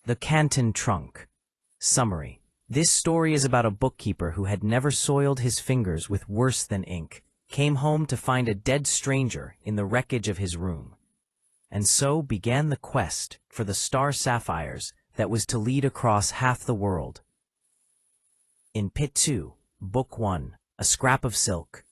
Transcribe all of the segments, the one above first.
The Canton Trunk. Summary. This story is about a bookkeeper who had never soiled his fingers with worse than ink, came home to find a dead stranger in the wreckage of his room. And so began the quest for the star sapphires that was to lead across half the world. In Pit 2, Book 1, A Scrap of Silk,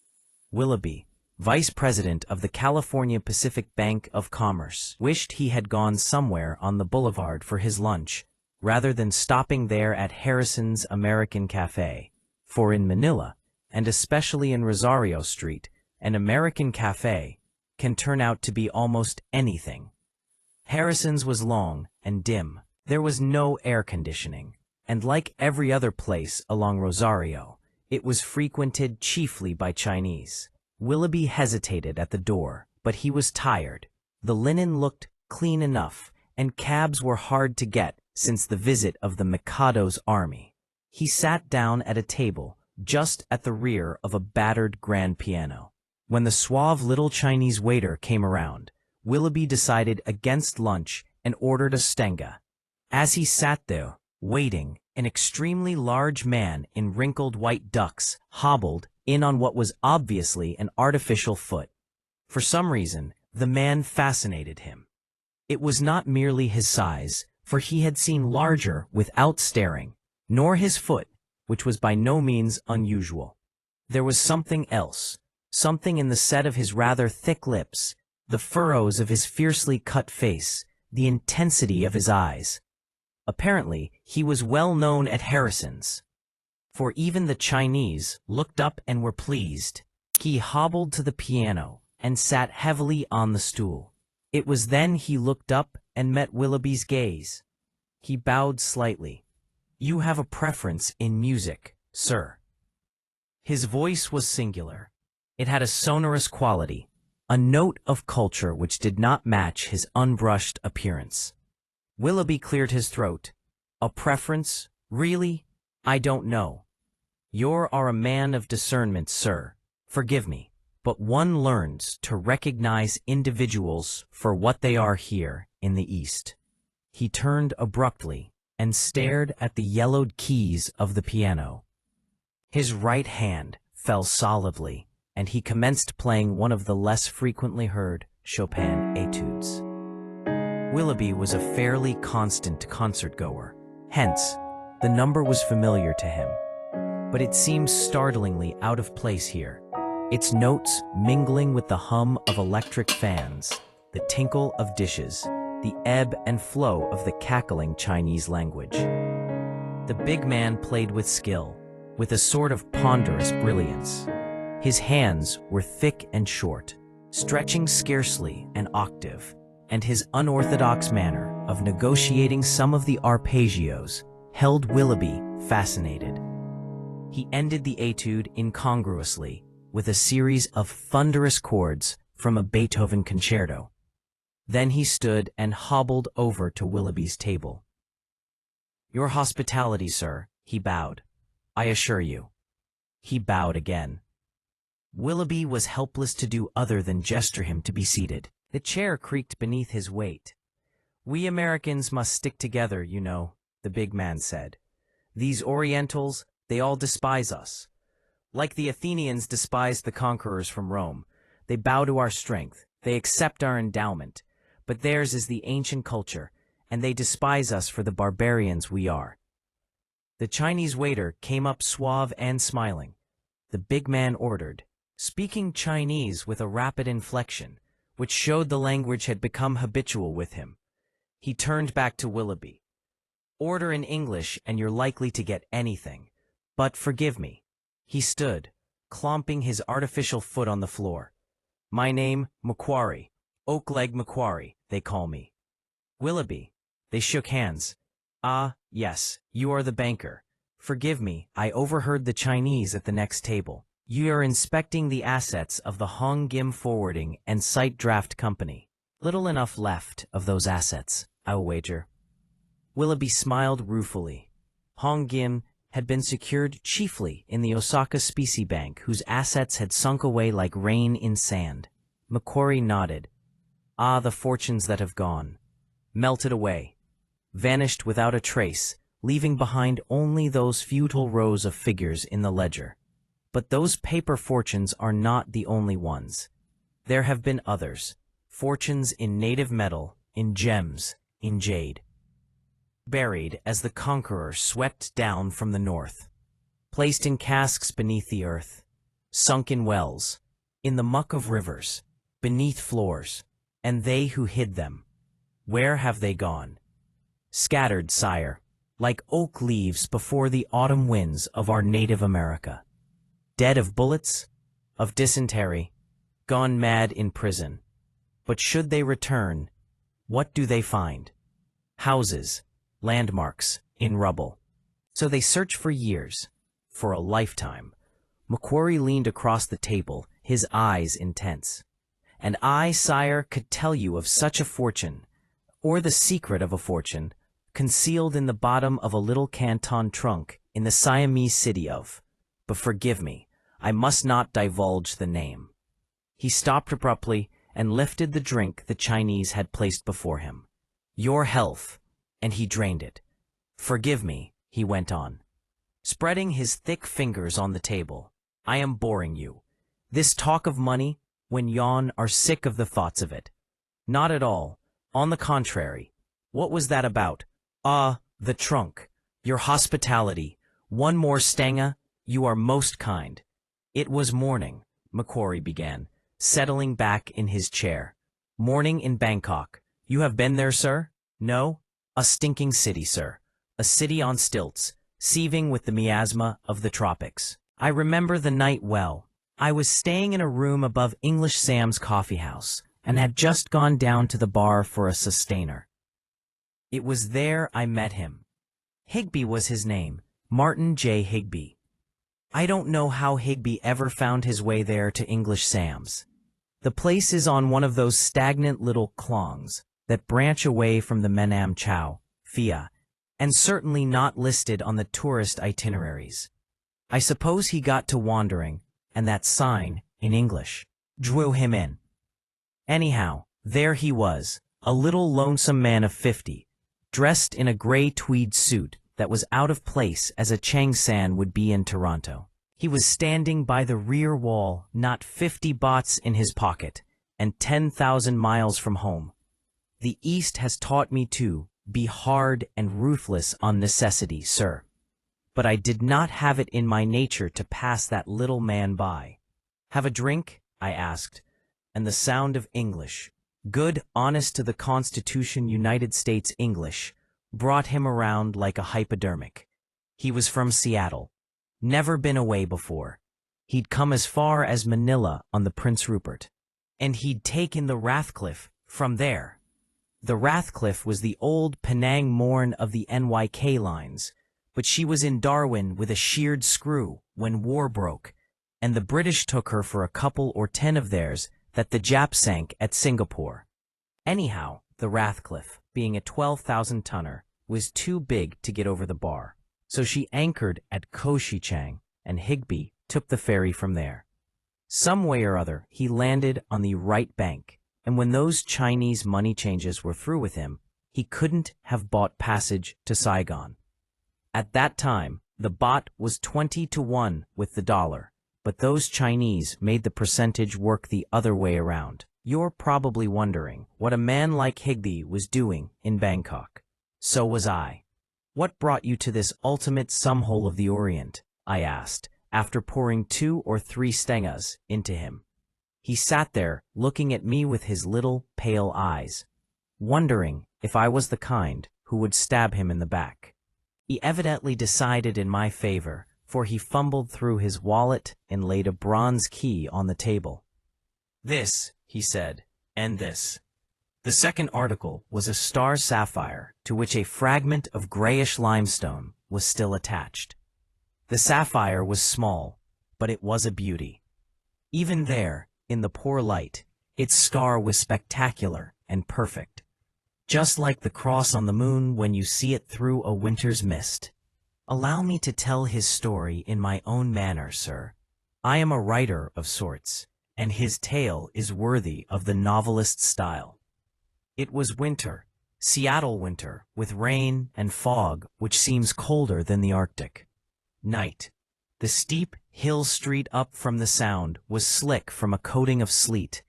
Willoughby, Vice President of the California Pacific Bank of Commerce, wished he had gone somewhere on the boulevard for his lunch, rather than stopping there at Harrison's American Cafe. For in Manila, and especially in Rosario Street, an American cafe can turn out to be almost anything. Harrison's was long and dim. There was no air conditioning, and like every other place along Rosario, it was frequented chiefly by Chinese. Willoughby hesitated at the door, but he was tired. The linen looked clean enough, and cabs were hard to get since the visit of the Mikado's army. He sat down at a table just at the rear of a battered grand piano. When the suave little Chinese waiter came around, Willoughby decided against lunch and ordered a stenga. As he sat there, waiting, an extremely large man in wrinkled white ducks hobbled in on what was obviously an artificial foot. For some reason, the man fascinated him. It was not merely his size, for he had seen larger without staring, nor his foot, which was by no means unusual. There was something else, something in the set of his rather thick lips, the furrows of his fiercely cut face, the intensity of his eyes. Apparently, he was well known at Harrison's, for even the Chinese looked up and were pleased. He hobbled to the piano and sat heavily on the stool. It was then he looked up and met Willoughby's gaze. He bowed slightly. "You have a preference in music, sir." His voice was singular. It had a sonorous quality, a note of culture which did not match his unbrushed appearance. Willoughby cleared his throat. "A preference? Really? I don't know. You are a man of discernment, sir. Forgive me, but one learns to recognize individuals for what they are here in the East." He turned abruptly and stared at the yellowed keys of the piano. His right hand fell solidly, and he commenced playing one of the less frequently heard Chopin etudes. Willoughby was a fairly constant concert-goer, hence, the number was familiar to him. But it seemed startlingly out of place here, its notes mingling with the hum of electric fans, the tinkle of dishes, the ebb and flow of the cackling Chinese language. The big man played with skill, with a sort of ponderous brilliance. His hands were thick and short, stretching scarcely an octave, and his unorthodox manner of negotiating some of the arpeggios held Willoughby fascinated. He ended the etude incongruously with a series of thunderous chords from a Beethoven concerto. Then he stood and hobbled over to Willoughby's table. "Your hospitality, sir," he bowed. "I assure you." He bowed again. Willoughby was helpless to do other than gesture him to be seated. The chair creaked beneath his weight. "We Americans must stick together, you know," the big man said. "These Orientals, they all despise us. Like the Athenians despised the conquerors from Rome. They bow to our strength, they accept our endowment, but theirs is the ancient culture, and they despise us for the barbarians we are." The Chinese waiter came up suave and smiling. The big man ordered, speaking Chinese with a rapid inflection, which showed the language had become habitual with him. He turned back to Willoughby. "Order in English and you're likely to get anything. But forgive me." He stood, clomping his artificial foot on the floor. "My name, Macquarie. Oakleg Macquarie, they call me." "Willoughby." They shook hands. "Ah, yes, you are the banker. Forgive me, I overheard the Chinese at the next table. You are inspecting the assets of the Hong Gim Forwarding and Sight Draft Company. Little enough left of those assets, I'll wager." Willoughby smiled ruefully. Hong Gim had been secured chiefly in the Osaka Specie Bank, whose assets had sunk away like rain in sand. Macquarie nodded. "Ah, the fortunes that have gone. Melted away. vanished without a trace, leaving behind only those futile rows of figures in the ledger. But those paper fortunes are not the only ones. There have been others, fortunes in native metal, in gems, in jade. Buried as the conqueror swept down from the north, placed in casks beneath the earth, sunk in wells, in the muck of rivers, beneath floors, and they who hid them, where have they gone? Scattered, sire, like oak leaves before the autumn winds of our native America. Dead of bullets, of dysentery, gone mad in prison. But should they return, what do they find? Houses, landmarks, in rubble. So they search for years, for a lifetime. Macquarie leaned across the table, his eyes intense. And I, sire, could tell you of such a fortune, or the secret of a fortune, concealed in the bottom of a little Canton trunk in the Siamese city of, but forgive me, I must not divulge the name. He stopped abruptly and lifted the drink the Chinese had placed before him. Your health, and he drained it. Forgive me, he went on, spreading his thick fingers on the table. I am boring you. This talk of money, when yon are sick of the thoughts of it. Not at all. On the contrary. What was that about? Ah, the trunk. Your hospitality. One more stanga. You are most kind. It was morning, Macquarie began, settling back in his chair. Morning in Bangkok. You have been there, sir? No? A stinking city, sir. A city on stilts, seething with the miasma of the tropics. I remember the night well. I was staying in a room above English Sam's coffee house, and had just gone down to the bar for a sustainer. It was there I met him. Higby was his name, Martin J. Higby. I don't know how Higby ever found his way there to English Sam's. The place is on one of those stagnant little klongs that branch away from the Menam Chau, Phia, and certainly not listed on the tourist itineraries. I suppose he got to wandering, and that sign, in English, drew him in. Anyhow, there he was, a little lonesome man of 50, dressed in a gray tweed suit that was out of place as a Changsan would be in Toronto. He was standing by the rear wall, not 50 bahts in his pocket, and 10,000 miles from home. The East has taught me to be hard and ruthless on necessity, sir. But I did not have it in my nature to pass that little man by. Have a drink? I asked, and the sound of English, good, honest to the Constitution United States English, brought him around like a hypodermic. He was from Seattle. Never been away before. He'd come as far as Manila on the Prince Rupert. And he'd taken the Rathcliffe from there. The Rathcliffe was the old Penang Morn of the NYK lines, but she was in Darwin with a sheared screw when war broke, and the British took her for a couple or 10 of theirs that the Jap sank at Singapore. Anyhow, the Rathcliffe, being a 12,000-tonner, was too big to get over the bar, so she anchored at Koshichang, and Higby took the ferry from there. Some way or other, he landed on the right bank, and when those Chinese money changes were through with him, he couldn't have bought passage to Saigon. At that time, the baht was 20-1 with the dollar, but those Chinese made the percentage work the other way around. You're probably wondering what a man like Higby was doing in Bangkok. So was I. What brought you to this ultimate sumhole of the Orient? I asked, after pouring 2 or 3 stengas into him. He sat there, looking at me with his little, pale eyes, wondering if I was the kind who would stab him in the back. He evidently decided in my favor, for he fumbled through his wallet and laid a bronze key on the table. This, he said, and this. The second article was a star sapphire to which a fragment of grayish limestone was still attached. The sapphire was small, but it was a beauty. Even there, in the poor light, its star was spectacular and perfect. Just like the cross on the moon when you see it through a winter's mist. Allow me to tell his story in my own manner, sir. I am a writer of sorts, and his tale is worthy of the novelist's style. It was winter, Seattle winter, with rain and fog, which seems colder than the Arctic. Night. The steep hill street up from the Sound was slick from a coating of sleet.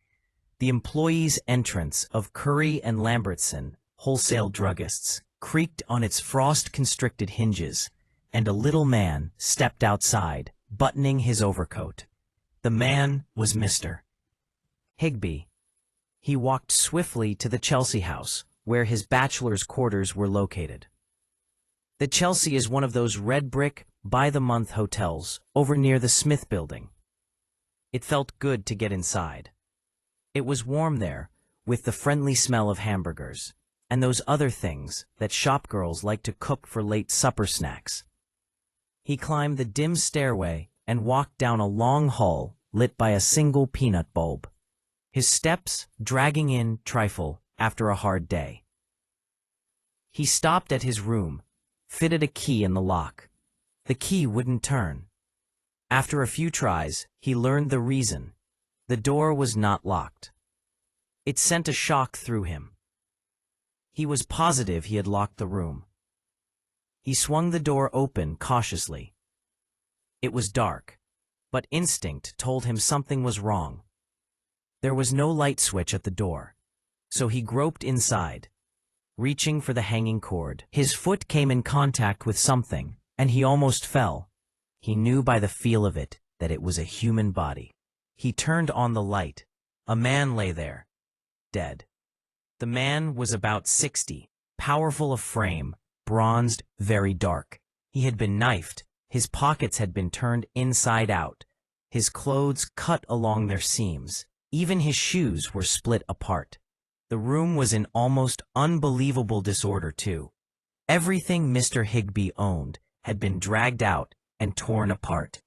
The employees' entrance of Curry and Lambertson, wholesale druggists, creaked on its frost-constricted hinges, and a little man stepped outside, buttoning his overcoat. The man was Mr. Higbee. He walked swiftly to the Chelsea house, where his bachelor's quarters were located. The Chelsea is one of those red-brick, by-the-month hotels over near the Smith Building. It felt good to get inside. It was warm there, with the friendly smell of hamburgers, and those other things that shopgirls like to cook for late supper snacks. He climbed the dim stairway and walked down a long hall lit by a single peanut bulb, his steps dragging in trifle after a hard day. He stopped at his room, fitted a key in the lock. The key wouldn't turn. After a few tries, he learned the reason. The door was not locked. It sent a shock through him. He was positive he had locked the room. He swung the door open cautiously. It was dark, but instinct told him something was wrong. There was no light switch at the door, so he groped inside, reaching for the hanging cord. His foot came in contact with something, and he almost fell. He knew by the feel of it that it was a human body. He turned on the light. A man lay there, dead. The man was about 60, powerful of frame, bronzed, very dark. He had been knifed. His pockets had been turned inside out. His clothes cut along their seams. Even his shoes were split apart. The room was in almost unbelievable disorder, too. Everything Mr. Higbee owned had been dragged out and torn apart.